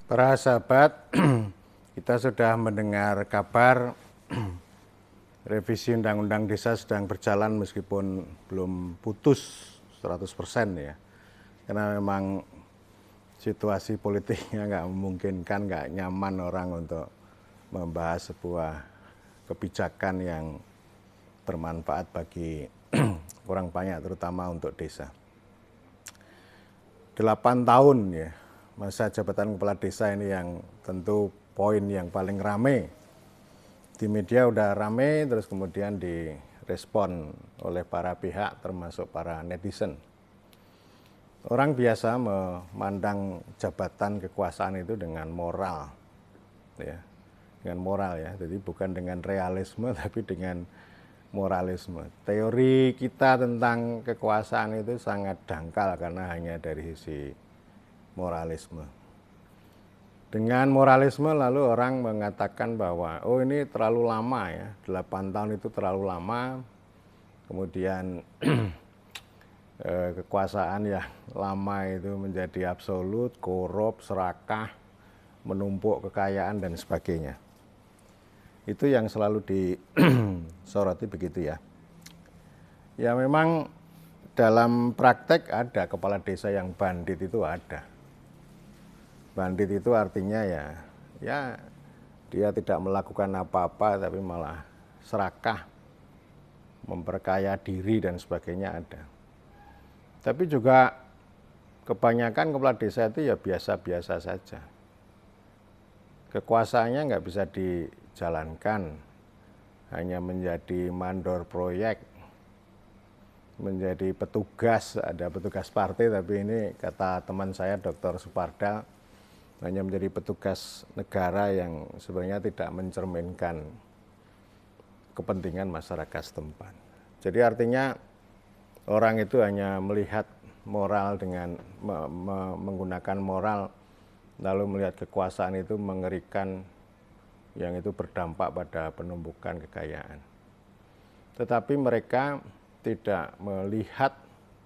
Para sahabat, kita sudah mendengar kabar revisi Undang-Undang Desa sedang berjalan meskipun belum putus 100% ya. Karena memang situasi politiknya nggak memungkinkan, nggak nyaman orang untuk membahas sebuah kebijakan yang bermanfaat bagi orang banyak, terutama untuk desa. 8 tahun ya masa jabatan kepala desa ini yang tentu poin yang paling rame. Di media udah rame, terus kemudian direspon oleh para pihak termasuk para netizen. Orang biasa memandang jabatan kekuasaan itu dengan moral, ya, dengan moral ya. Jadi bukan dengan realisme tapi dengan moralisme. Teori kita tentang kekuasaan itu sangat dangkal karena hanya dari sisi moralisme. Dengan moralisme lalu orang mengatakan bahwa oh ini terlalu lama ya, 8 tahun itu terlalu lama. Kemudian kekuasaan yang lama itu menjadi absolut, korup, serakah, menumpuk kekayaan dan sebagainya. Itu yang selalu disoroti begitu ya. Ya memang dalam praktek ada kepala desa yang bandit, itu ada. Bandit itu artinya ya dia tidak melakukan apa-apa tapi malah serakah, memperkaya diri dan sebagainya ada. Tapi juga kebanyakan kepala desa itu ya biasa-biasa saja. Kekuasaannya nggak bisa dijalankan, hanya menjadi mandor proyek, menjadi petugas, ada petugas partai, tapi ini kata teman saya Dr. Supardal, hanya menjadi petugas negara yang sebenarnya tidak mencerminkan kepentingan masyarakat setempat. Jadi artinya orang itu hanya melihat moral dengan menggunakan moral, lalu melihat kekuasaan itu mengerikan, yang itu berdampak pada penumpukan kekayaan. Tetapi mereka tidak melihat,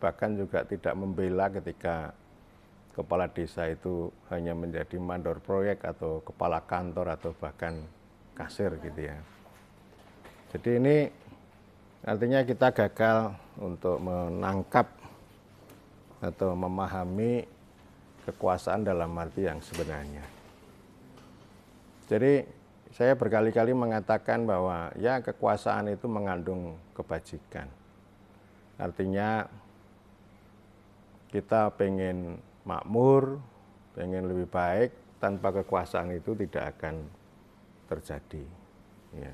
bahkan juga tidak membela ketika kepala desa itu hanya menjadi mandor proyek atau kepala kantor atau bahkan kasir gitu ya. Jadi ini artinya kita gagal untuk menangkap atau memahami kekuasaan dalam arti yang sebenarnya. Jadi saya berkali-kali mengatakan bahwa ya kekuasaan itu mengandung kebajikan. Artinya kita pengen makmur, pengen lebih baik, tanpa kekuasaan itu tidak akan terjadi. Ya.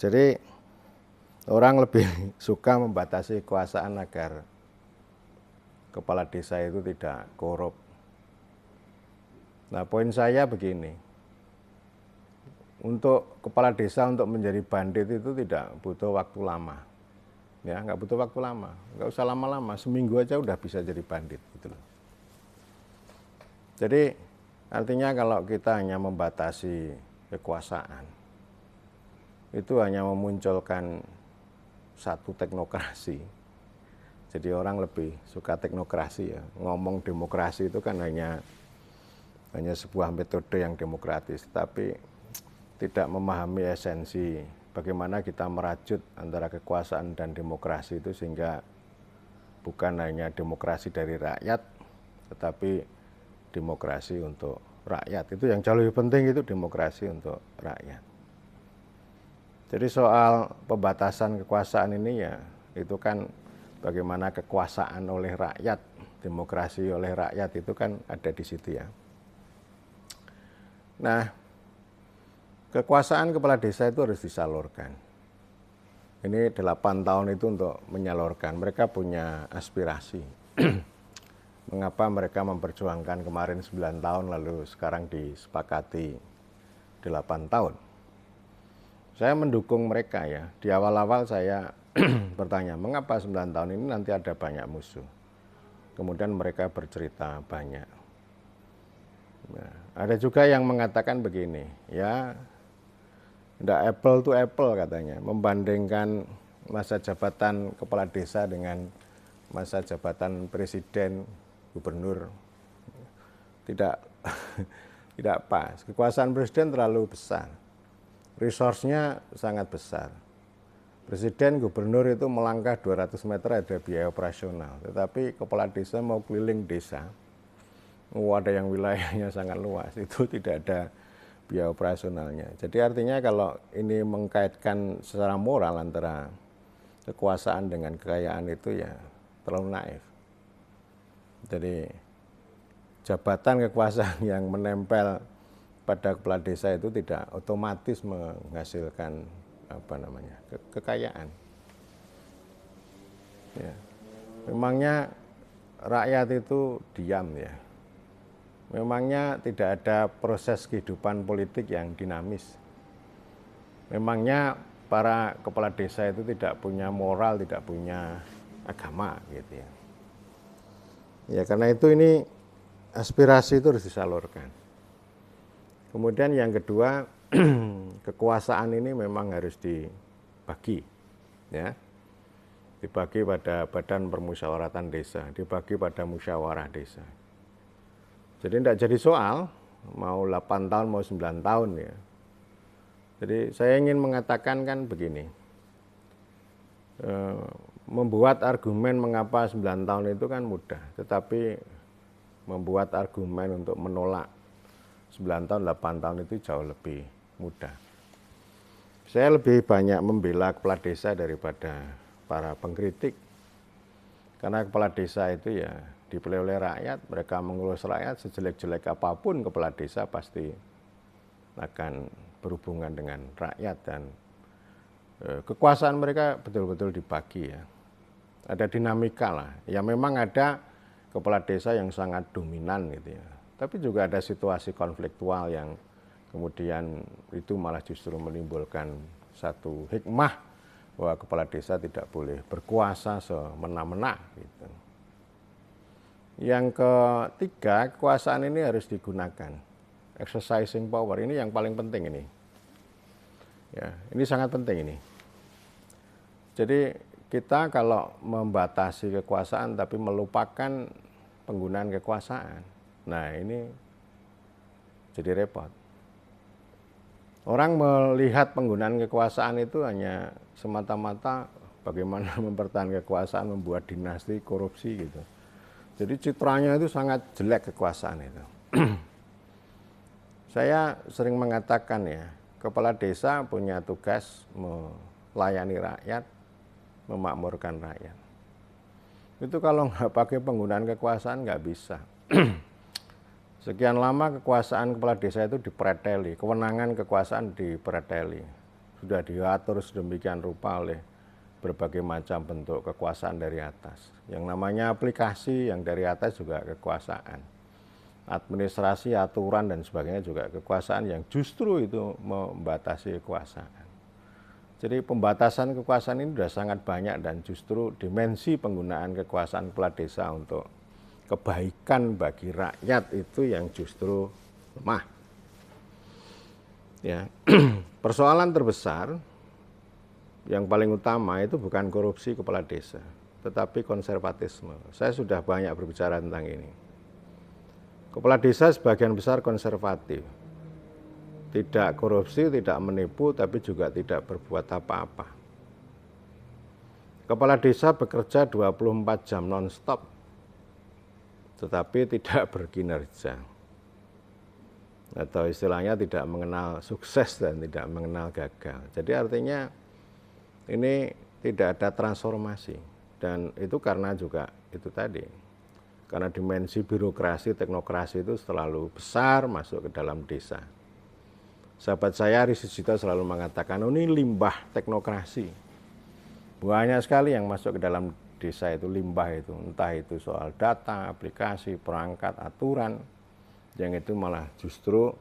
Jadi orang lebih suka membatasi kekuasaan agar kepala desa itu tidak korup. Nah poin saya begini, untuk kepala desa untuk menjadi bandit itu tidak butuh waktu lama. Ya, nggak butuh waktu lama, nggak usah lama-lama, seminggu aja udah bisa jadi bandit gitu loh. Jadi artinya kalau kita hanya membatasi kekuasaan, itu hanya memunculkan satu teknokrasi. Jadi orang lebih suka teknokrasi ya. Ngomong demokrasi itu kan hanya sebuah metode yang demokratis, tapi tidak memahami esensi bagaimana kita merajut antara kekuasaan dan demokrasi itu sehingga bukan hanya demokrasi dari rakyat, tetapi demokrasi untuk rakyat. Itu yang jauh lebih penting, itu demokrasi untuk rakyat. Jadi soal pembatasan kekuasaan ini ya itu kan bagaimana kekuasaan oleh rakyat, demokrasi oleh rakyat itu kan ada di situ ya. Nah, kekuasaan kepala desa itu harus disalurkan. Ini 8 tahun itu untuk menyalurkan. Mereka punya aspirasi. Mengapa mereka memperjuangkan kemarin 9 tahun lalu sekarang disepakati 8 tahun. Saya mendukung mereka ya. Di awal-awal saya bertanya, mengapa 9 tahun ini nanti ada banyak musuh. Kemudian mereka bercerita banyak. Nah, ada juga yang mengatakan begini, ya tidak apple to apple katanya, membandingkan masa jabatan kepala desa dengan masa jabatan presiden, gubernur. tidak tidak pas. Kekuasaan presiden terlalu besar, resource-nya sangat besar. Presiden, gubernur itu melangkah 200 meter ada biaya operasional, tetapi kepala desa mau keliling desa, ada yang wilayahnya sangat luas, itu tidak ada biaya operasionalnya. Jadi artinya kalau ini mengkaitkan secara moral antara kekuasaan dengan kekayaan itu ya terlalu naif. Jadi jabatan kekuasaan yang menempel pada kepala desa itu tidak otomatis menghasilkan kekayaan. Ya. Memangnya rakyat itu diam ya. Memangnya tidak ada proses kehidupan politik yang dinamis. Memangnya para kepala desa itu tidak punya moral, tidak punya agama gitu ya. Ya karena itu ini aspirasi itu harus disalurkan. Kemudian yang kedua, kekuasaan ini memang harus dibagi, ya, dibagi pada badan permusyawaratan desa, dibagi pada musyawarah desa. Jadi tidak jadi soal mau 8 tahun mau 9 tahun ya. Jadi saya ingin mengatakan kan begini, membuat argumen mengapa 9 tahun itu kan mudah, tetapi membuat argumen untuk menolak 9 tahun, 8 tahun itu jauh lebih mudah. Saya lebih banyak membela kepala desa daripada para pengkritik. Karena kepala desa itu ya dipilih oleh rakyat, mereka mengurus rakyat, sejelek-jelek apapun kepala desa pasti akan berhubungan dengan rakyat dan kekuasaan mereka betul-betul dibagi ya. Ada dinamika lah, ya memang ada kepala desa yang sangat dominan gitu ya. Tapi juga ada situasi konfliktual yang kemudian itu malah justru menimbulkan satu hikmah bahwa kepala desa tidak boleh berkuasa semena-mena gitu. Yang ketiga, kekuasaan ini harus digunakan. Exercising power ini yang paling penting ini. Ya, ini sangat penting ini. Jadi kita kalau membatasi kekuasaan tapi melupakan penggunaan kekuasaan, nah ini jadi repot. Orang melihat penggunaan kekuasaan itu hanya semata-mata bagaimana mempertahankan kekuasaan, membuat dinasti, korupsi gitu. Jadi citranya itu sangat jelek kekuasaan itu. Saya sering mengatakan ya, kepala desa punya tugas melayani rakyat, memakmurkan rakyat. Itu kalau nggak pakai penggunaan kekuasaan nggak bisa. Sekian lama kekuasaan kepala desa itu dipreteli, kewenangan kekuasaan dipreteli. Sudah diatur sedemikian rupa oleh berbagai macam bentuk kekuasaan dari atas. Yang namanya aplikasi yang dari atas juga kekuasaan. Administrasi, aturan dan sebagainya juga kekuasaan yang justru itu membatasi kekuasaan. Jadi pembatasan kekuasaan ini sudah sangat banyak dan justru dimensi penggunaan kekuasaan kepala desa untuk kebaikan bagi rakyat itu yang justru lemah. Ya. Persoalan terbesar yang paling utama itu bukan korupsi kepala desa, tetapi konservatisme. Saya sudah banyak berbicara tentang ini. Kepala desa sebagian besar konservatif. Tidak korupsi, tidak menipu, tapi juga tidak berbuat apa-apa. Kepala desa bekerja 24 jam non-stop, tetapi tidak berkinerja. Atau istilahnya tidak mengenal sukses dan tidak mengenal gagal. Jadi artinya ini tidak ada transformasi. Dan itu karena juga itu tadi. Karena dimensi birokrasi, teknokrasi itu terlalu besar masuk ke dalam desa. Sahabat saya Aris Sujito selalu mengatakan, oh ini limbah teknokrasi. Banyak sekali yang masuk ke dalam desa itu limbah itu. Entah itu soal data, aplikasi, perangkat, aturan. Yang itu malah justru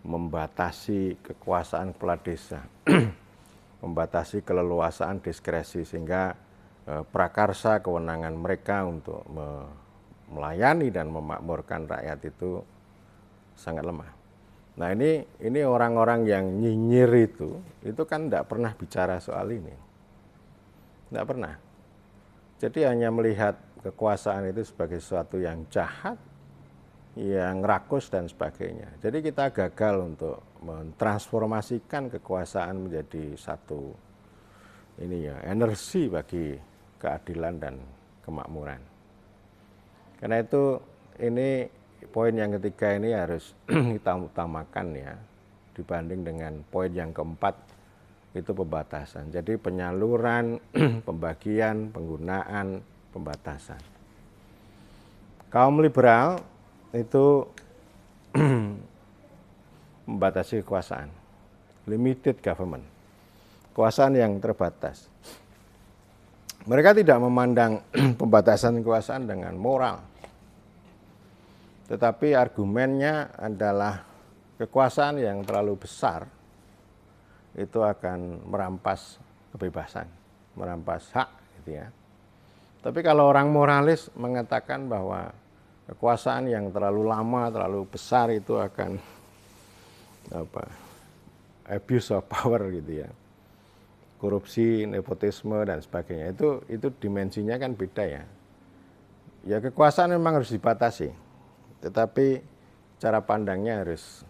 membatasi kekuasaan kepala desa. Membatasi keleluasaan diskresi sehingga prakarsa kewenangan mereka untuk melayani dan memakmurkan rakyat itu sangat lemah. Nah ini orang-orang yang nyinyir itu kan tidak pernah bicara soal ini. Tidak pernah. Jadi hanya melihat kekuasaan itu sebagai sesuatu yang jahat, yang rakus dan sebagainya. Jadi kita gagal untuk mentransformasikan kekuasaan menjadi satu energi bagi keadilan dan kemakmuran. Karena itu ini poin yang ketiga ini harus kita utamakan ya, dibanding dengan poin yang keempat itu pembatasan. Jadi penyaluran, pembagian, penggunaan, pembatasan. Kaum liberal itu membatasi kekuasaan, limited government, kekuasaan yang terbatas. Mereka tidak memandang pembatasan kekuasaan dengan moral, tetapi argumennya adalah kekuasaan yang terlalu besar itu akan merampas kebebasan, merampas hak gitu ya. Tapi kalau orang moralis mengatakan bahwa kekuasaan yang terlalu lama, terlalu besar itu akan abuse of power gitu ya. Korupsi, nepotisme dan sebagainya. Itu dimensinya kan beda ya. Ya kekuasaan memang harus dibatasi. Tetapi cara pandangnya harus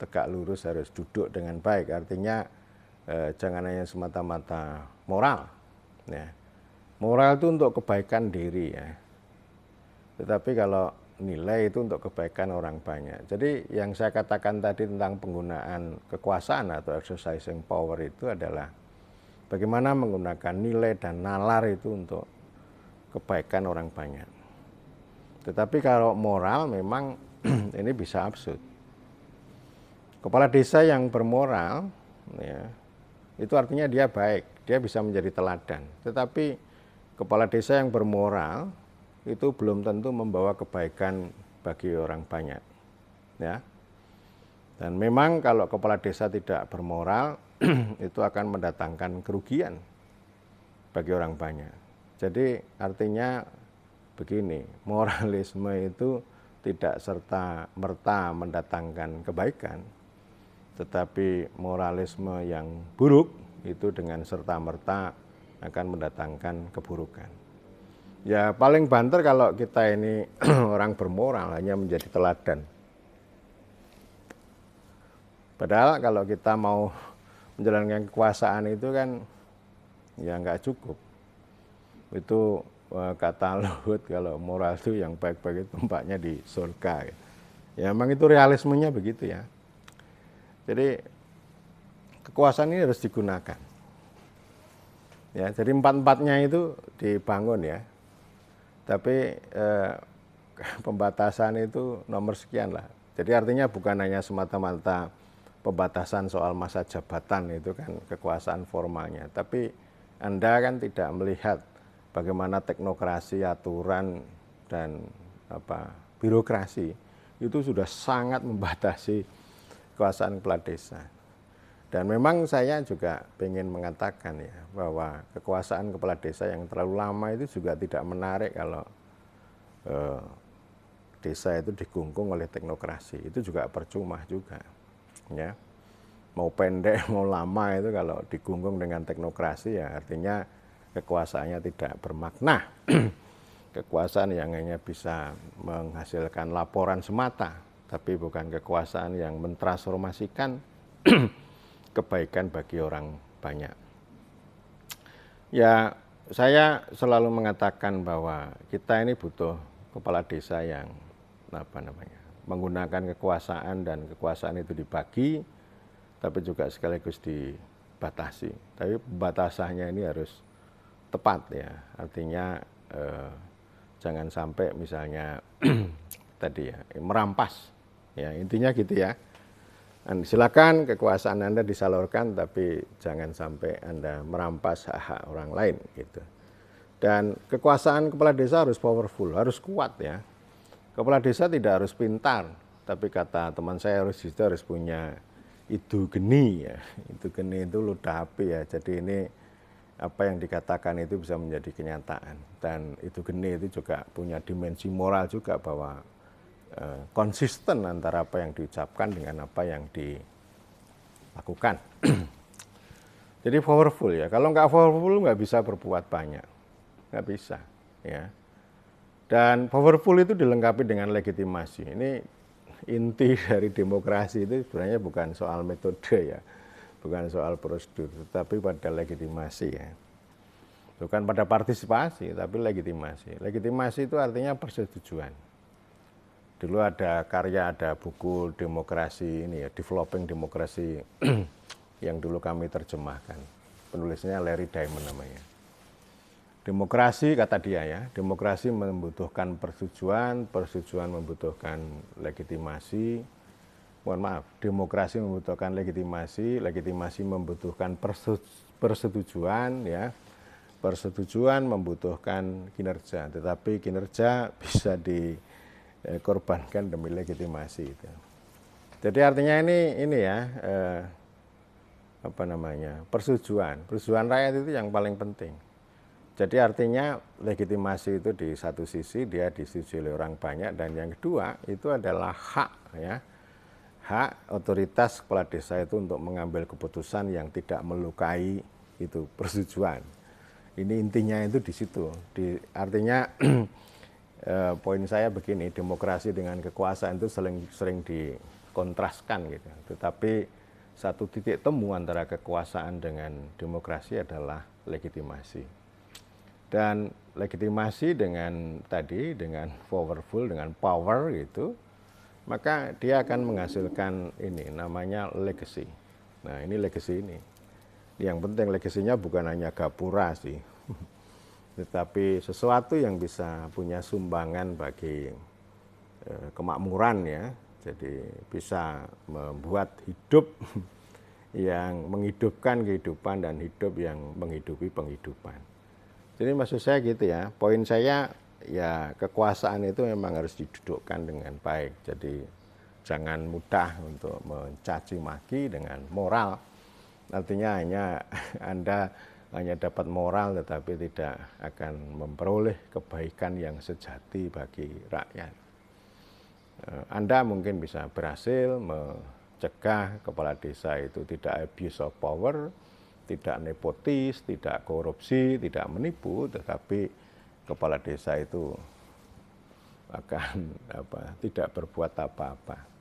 tegak lurus, harus duduk dengan baik. Artinya jangan hanya semata-mata moral ya. Moral itu untuk kebaikan diri ya. Tetapi kalau nilai itu untuk kebaikan orang banyak. Jadi yang saya katakan tadi tentang penggunaan kekuasaan atau exercising power itu adalah bagaimana menggunakan nilai dan nalar itu untuk kebaikan orang banyak. Tetapi kalau moral memang ini bisa absurd. Kepala desa yang bermoral ya, itu artinya dia baik, dia bisa menjadi teladan. Tetapi kepala desa yang bermoral itu belum tentu membawa kebaikan bagi orang banyak ya. Dan memang kalau kepala desa tidak bermoral itu akan mendatangkan kerugian bagi orang banyak. Jadi artinya begini, moralisme itu tidak serta merta mendatangkan kebaikan, tetapi moralisme yang buruk itu dengan serta merta akan mendatangkan keburukan. Ya paling banter kalau kita ini orang bermoral hanya menjadi teladan. Padahal kalau kita mau menjalankan kekuasaan itu kan ya nggak cukup. Itu kata Luhut, kalau moral itu yang baik-baik itu tempatnya di surga. Ya memang itu realismenya begitu ya. Jadi kekuasaan ini harus digunakan. Ya, jadi empat-empatnya itu dibangun ya. Tapi pembatasan itu nomor sekian lah. Jadi artinya bukan hanya semata-mata pembatasan soal masa jabatan itu kan kekuasaan formalnya. Tapi Anda kan tidak melihat bagaimana teknokrasi, aturan, dan birokrasi itu sudah sangat membatasi kekuasaan kepala desa. Dan memang saya juga ingin mengatakan ya bahwa kekuasaan kepala desa yang terlalu lama itu juga tidak menarik kalau desa itu digungkung oleh teknokrasi. Itu juga percuma juga ya. Mau pendek mau lama itu kalau digungkung dengan teknokrasi ya artinya kekuasaannya tidak bermakna. Kekuasaan yang hanya bisa menghasilkan laporan semata, tapi bukan kekuasaan yang mentransformasikan kebaikan bagi orang banyak. Ya, saya selalu mengatakan bahwa kita ini butuh kepala desa yang menggunakan kekuasaan dan kekuasaan itu dibagi, tapi juga sekaligus dibatasi. Tapi batasannya ini harus tepat ya. Artinya jangan sampai misalnya tadi ya merampas. Ya intinya gitu ya. Silakan kekuasaan Anda disalurkan, tapi jangan sampai Anda merampas hak-hak orang lain gitu. Dan kekuasaan kepala desa harus powerful, harus kuat ya. Kepala desa tidak harus pintar, tapi kata teman saya harus punya idu geni ya. Idu geni itu ludah api ya. Jadi ini apa yang dikatakan itu bisa menjadi kenyataan. Dan idu geni itu juga punya dimensi moral juga bahwa konsisten antara apa yang diucapkan dengan apa yang dilakukan. Jadi powerful ya. Kalau nggak powerful nggak bisa berbuat banyak, nggak bisa. Ya. Dan powerful itu dilengkapi dengan legitimasi. Ini inti dari demokrasi itu sebenarnya bukan soal metode ya, bukan soal prosedur, tetapi pada legitimasi ya. Bukan pada partisipasi, tapi legitimasi. Legitimasi itu artinya persetujuan. Dulu ada karya, ada buku demokrasi ini ya, Developing Democracy yang dulu kami terjemahkan. Penulisnya Larry Diamond namanya. Demokrasi kata dia ya, demokrasi membutuhkan persetujuan, persetujuan membutuhkan legitimasi. Mohon maaf, demokrasi membutuhkan legitimasi, legitimasi membutuhkan persetujuan ya. Persetujuan membutuhkan kinerja, tetapi kinerja bisa dikorbankan demi legitimasi itu. Jadi artinya ini ya persetujuan rakyat itu yang paling penting. Jadi artinya legitimasi itu di satu sisi dia disetujui oleh orang banyak, dan yang kedua itu adalah hak ya, hak otoritas kepala desa itu untuk mengambil keputusan yang tidak melukai itu persetujuan. Ini intinya itu di situ. Artinya poin saya begini, demokrasi dengan kekuasaan itu sering dikontraskan gitu. Tetapi satu titik temu antara kekuasaan dengan demokrasi adalah legitimasi. Dan legitimasi dengan powerful, dengan power gitu, maka dia akan menghasilkan ini namanya legacy. Nah ini legacy ini. Yang penting legasinya bukan hanya gapura sih, tetapi sesuatu yang bisa punya sumbangan bagi kemakmuran ya. Jadi bisa membuat hidup yang menghidupkan kehidupan dan hidup yang menghidupi penghidupan. Jadi maksud saya gitu ya, poin saya ya kekuasaan itu memang harus didudukkan dengan baik. Jadi jangan mudah untuk mencaci maki dengan moral. Artinya Anda hanya dapat moral tetapi tidak akan memperoleh kebaikan yang sejati bagi rakyat. Anda mungkin bisa berhasil mencegah kepala desa itu tidak abuse of power, tidak nepotis, tidak korupsi, tidak menipu, tetapi kepala desa itu akan tidak berbuat apa-apa.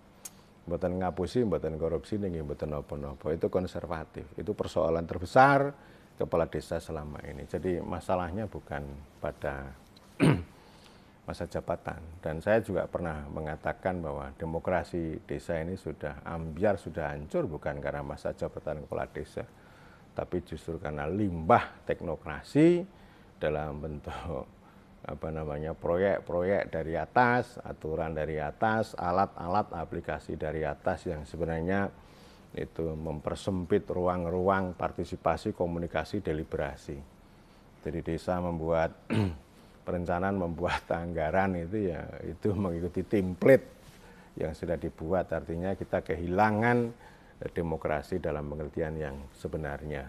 Mboten ngapusi, mboten korupsi, mboten napa-napa. Itu konservatif. Itu persoalan terbesar kepala desa selama ini. Jadi masalahnya bukan pada masa jabatan. Dan saya juga pernah mengatakan bahwa demokrasi desa ini sudah ambyar, sudah hancur bukan karena masa jabatan kepala desa, tapi justru karena limbah teknokrasi dalam bentuk proyek-proyek dari atas, aturan dari atas, alat-alat aplikasi dari atas yang sebenarnya itu mempersempit ruang-ruang partisipasi, komunikasi, deliberasi. Jadi desa membuat perencanaan, membuat anggaran itu ya itu mengikuti template yang sudah dibuat, artinya kita kehilangan demokrasi dalam pengertian yang sebenarnya.